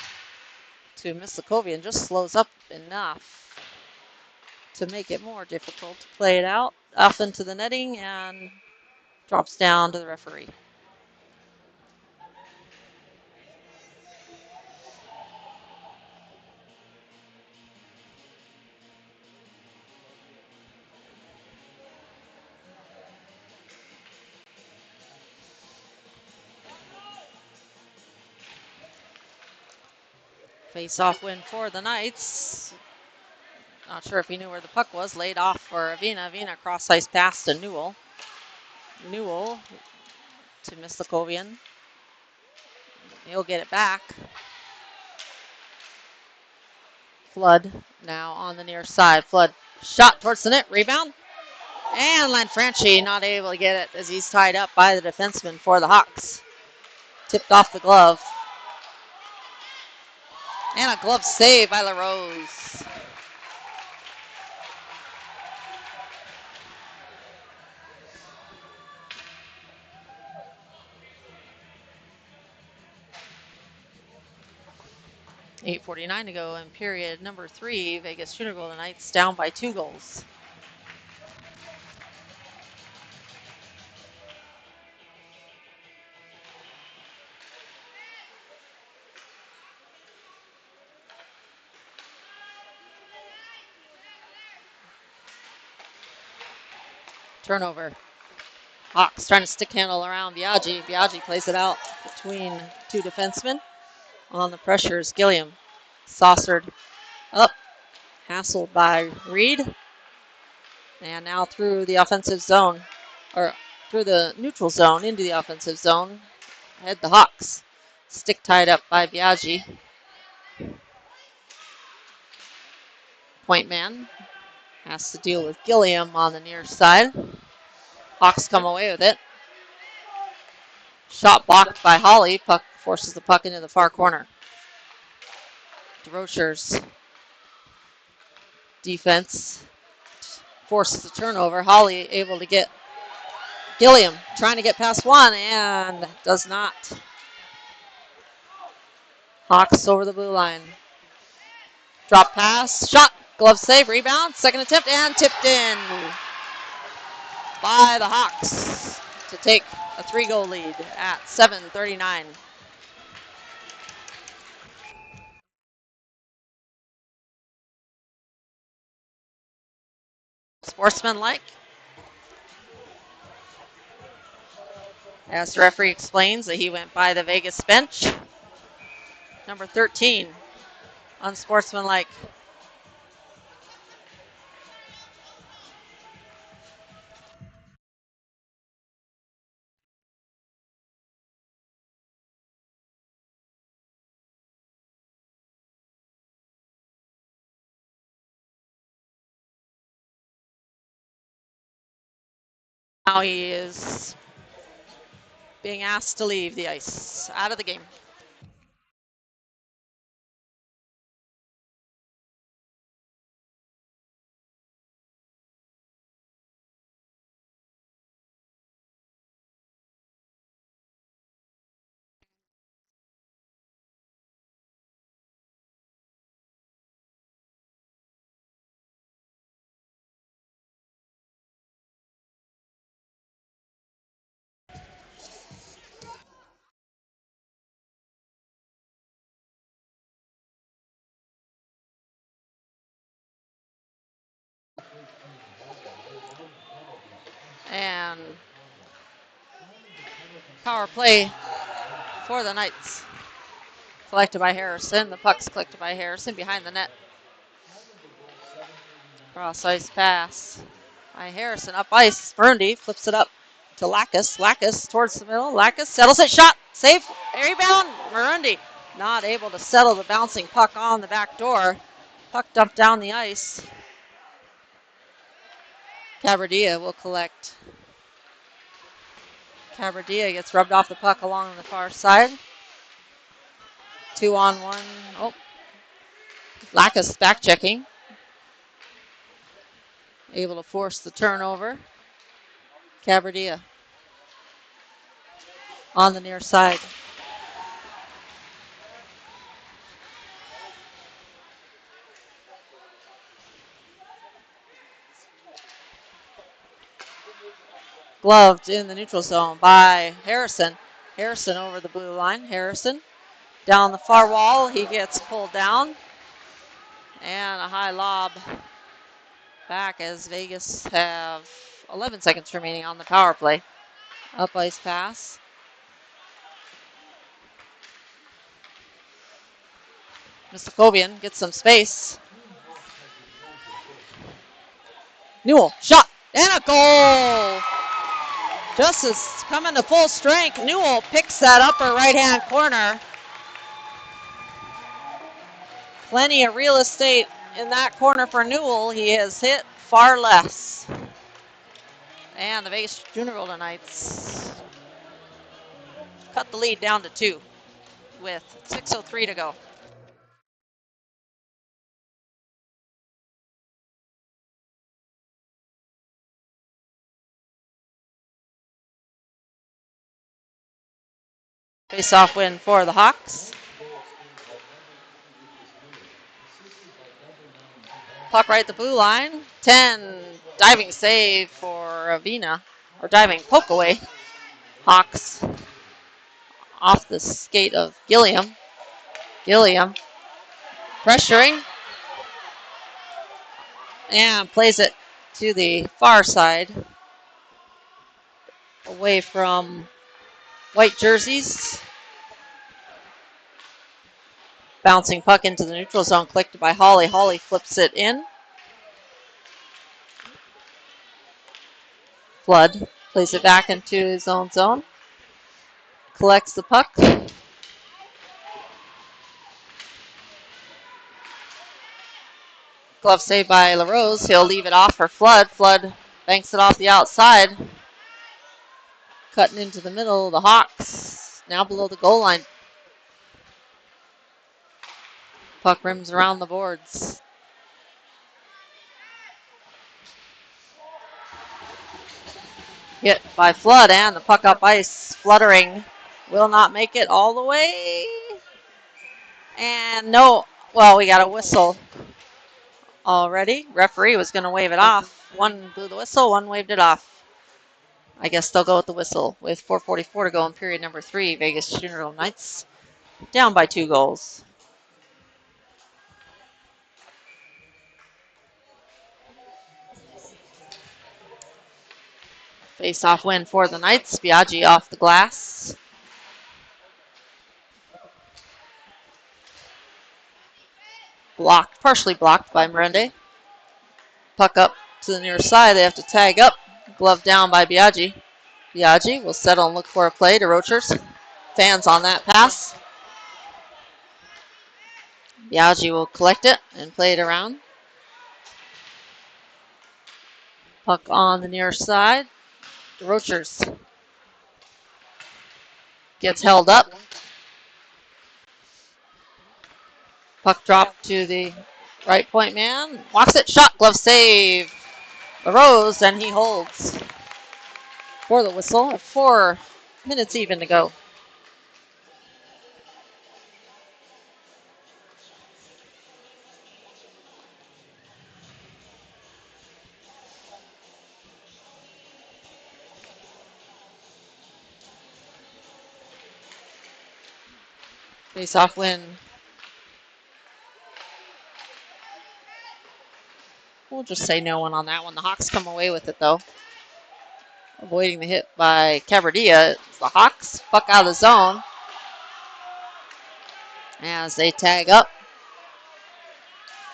to Mislakovian. Just slows up enough to make it more difficult to play it out. Off into the netting and drops down to the referee. Face-off win for the Knights. Not sure if he knew where the puck was. Laid off for Avina. Avina cross ice pass to Newell. Newell to Mislakovian. He'll get it back. Flood now on the near side. Flood shot towards the net. Rebound. And Lanfranchi not able to get it as he's tied up by the defenseman for the Hawks. Tipped off the glove. And a glove save by LaRose. .8:49 to go in period number 3. Vegas Junior Golden Knights down by 2 goals. Turnover. Hawks trying to stick handle around Biaggi. Biaggi plays it out between 2 defensemen. On the pressure is Gilliam. Saucered up. Hassled by Reed. And now through the offensive zone. Or through the neutral zone into the offensive zone. Head the Hawks. Stick tied up by Biaggi. Point man has to deal with Gilliam on the near side. Hawks come away with it. Shot blocked by Holly. Puck forces the puck into the far corner. DeRocher's defense forces the turnover. Holly able to get Gilliam trying to get past one and does not. Hawks over the blue line. Drop pass, shot, glove save, rebound, second attempt, and tipped in by the Hawks to take a 3-goal lead at 7:39. Sportsmanlike. As the referee explains that he went by the Vegas bench. Number 13, unsportsmanlike. Now he is being asked to leave the ice, out of the game. And power play for the Knights. Collected by Harrison. The puck's collected by Harrison behind the net. Cross ice pass by Harrison. Up ice. Burndy flips it up to Lacus. Lacus towards the middle. Lacus settles it. Shot. Safe. Rebound. Marundi not able to settle the bouncing puck on the back door. Puck dumped down the ice. Cabardia will collect. Cabardia gets rubbed off the puck along the far side. 2-on-1. Oh. Lacus back checking. Able to force the turnover. Cabardia on the near side. Gloved in the neutral zone by Harrison. Harrison over the blue line. Harrison down the far wall. He gets pulled down. And a high lob back as Vegas have 11 seconds remaining on the power play. Up ice pass. Mustakovian gets some space. Newell, shot, and a goal! Just as coming to full strength, Newell picks that upper right-hand corner. Plenty of real estate in that corner for Newell. He has hit far less. And the Vegas Junior Golden Knights cut the lead down to 2 with 6:03 to go. Face-off win for the Hawks. Puck right at the blue line. 10, diving save for Avina, or diving poke away. Hawks off the skate of Gilliam. Gilliam pressuring and plays it to the far side away from white jerseys. Bouncing puck into the neutral zone, collected by Hawley. Hawley flips it in. Flood plays it back into his own zone. Collects the puck. Glove saved by LaRose. He'll leave it off for Flood. Flood banks it off the outside. Cutting into the middle. The Hawks now below the goal line. Puck rims around the boards. Hit by Flood and the puck up ice. Fluttering. Will not make it all the way. And no. Well, we got a whistle already. Referee was going to wave it off. One blew the whistle, one waved it off. I guess they'll go with the whistle with 4:44 to go in period number 3. Vegas Junior Golden Knights down by 2 goals. Face-off win for the Knights. Biaggi off the glass. Blocked, partially blocked by Mirende. Puck up to the near side. They have to tag up. Glove down by Biaggi. Biaggi will settle and look for a play to Rochers. Fans on that pass. Biaggi will collect it and play it around. Puck on the near side. The Roachers gets held up. Puck drop to the right point man. Walks it, shot, glove save. LaRose, and he holds for the whistle. 4 minutes even to go. Face-off win. We'll just say no one on that one. The Hawks come away with it, though. Avoiding the hit by Cabardia. It's the Hawks. Puck out of the zone. As they tag up.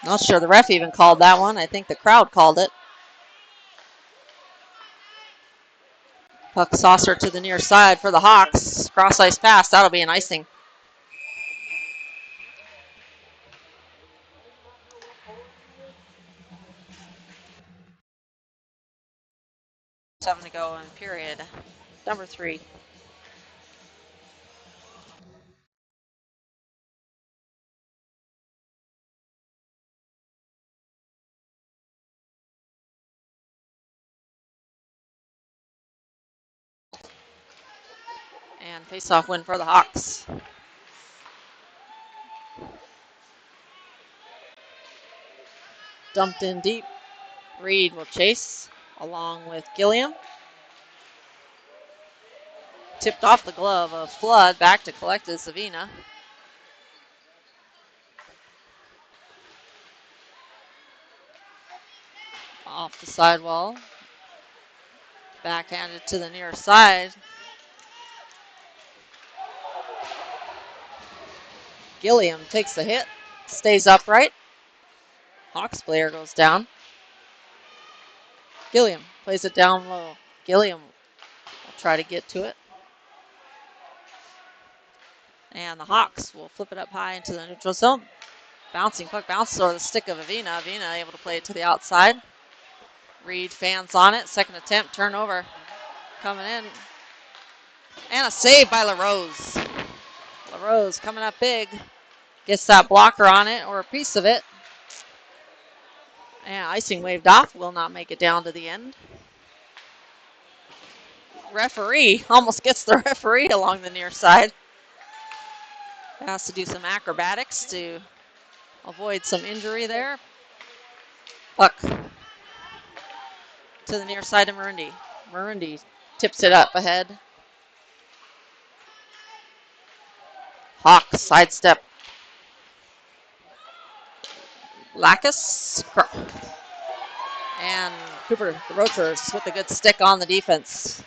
Not sure the ref even called that one. I think the crowd called it. Puck saucer to the near side for the Hawks. Cross ice pass. That'll be an icing. 7 to go in period number 3. And face-off win for the Hawks. Dumped in deep. Reed will chase along with Gilliam. Tipped off the glove of Flood. Back to collect is Savina. Off the sidewall. Backhanded to the near side. Gilliam takes the hit. Stays upright. Hawks player goes down. Gilliam plays it down low. Gilliam will try to get to it. And the Hawks will flip it up high into the neutral zone. Bouncing puck bounces over the stick of Avina. Avina able to play it to the outside. Reed fans on it. Second attempt, turnover coming in. And a save by LaRose. LaRose coming up big. Gets that blocker on it or a piece of it. And icing waved off. Will not make it down to the end. Referee almost gets the referee along the near side. Has to do some acrobatics to avoid some injury there. Puck to the near side of Marundi. Marundi tips it up ahead. Hawk sidestep. Lacus. And Cooper, the Roachers, with a good stick on the defense.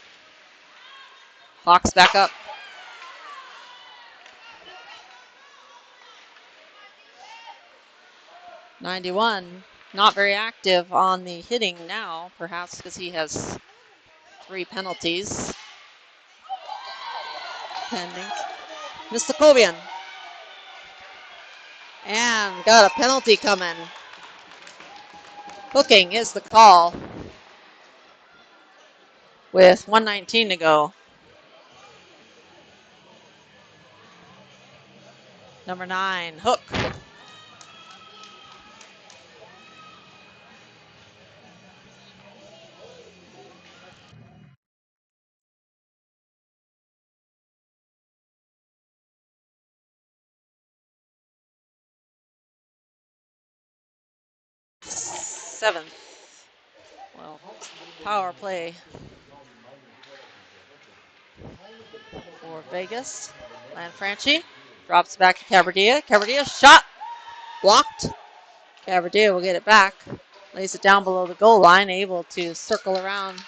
Hawks back up. '91, not very active on the hitting now, perhaps because he has 3 penalties pending. Mr. Kobian. And got a penalty coming. Hooking is the call with 1:19 to go. Number 9, Hook. Seventh. Well, power play for Vegas. Lanfranchi drops back to Cabardia. Cabardia shot. Blocked. Cabardia will get it back. Lays it down below the goal line. Able to circle around.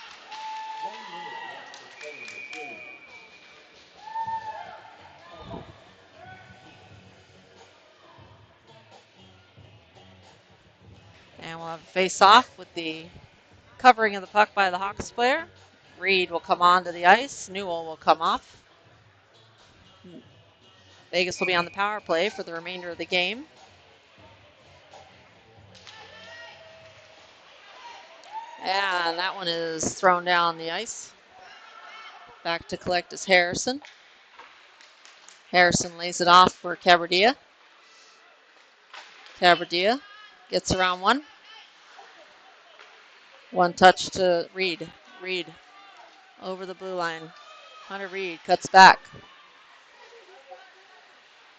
And we'll have a face-off with the covering of the puck by the Hawks player. Reed will come onto the ice. Newell will come off. Vegas will be on the power play for the remainder of the game. And that one is thrown down the ice. Back to collect is Harrison. Harrison lays it off for Cabardia. Cabardia gets around one. One touch to Reed. Reed over the blue line. Hunter Reed cuts back.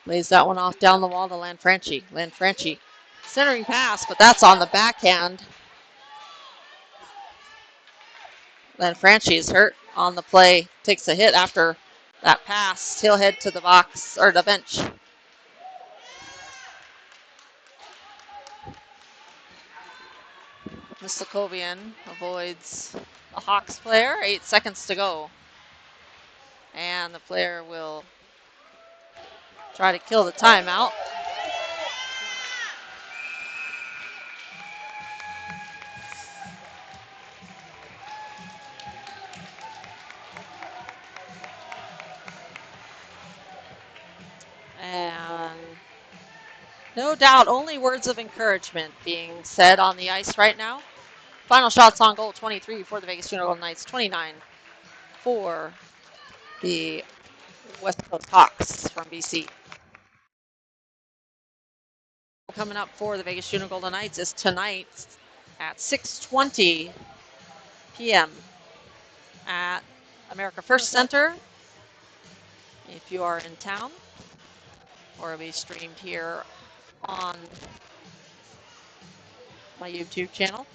Lays that one off down the wall to Lanfranchi. Lanfranchi centering pass, but that's on the backhand. Lanfranchi is hurt on the play. Takes a hit after that pass. He'll head to the box or the bench. Mislakovian avoids the Hawks player. 8 seconds to go. And the player will try to kill the timeout. And no doubt, only words of encouragement being said on the ice right now. Final shots on goal, 23 for the Vegas Junior Golden Knights, 29 for the West Coast Hawks from BC. Coming up for the Vegas Junior Golden Knights is tonight at 6:20 p.m. at America First Center. If you are in town, or it'll be streamed here on my YouTube channel.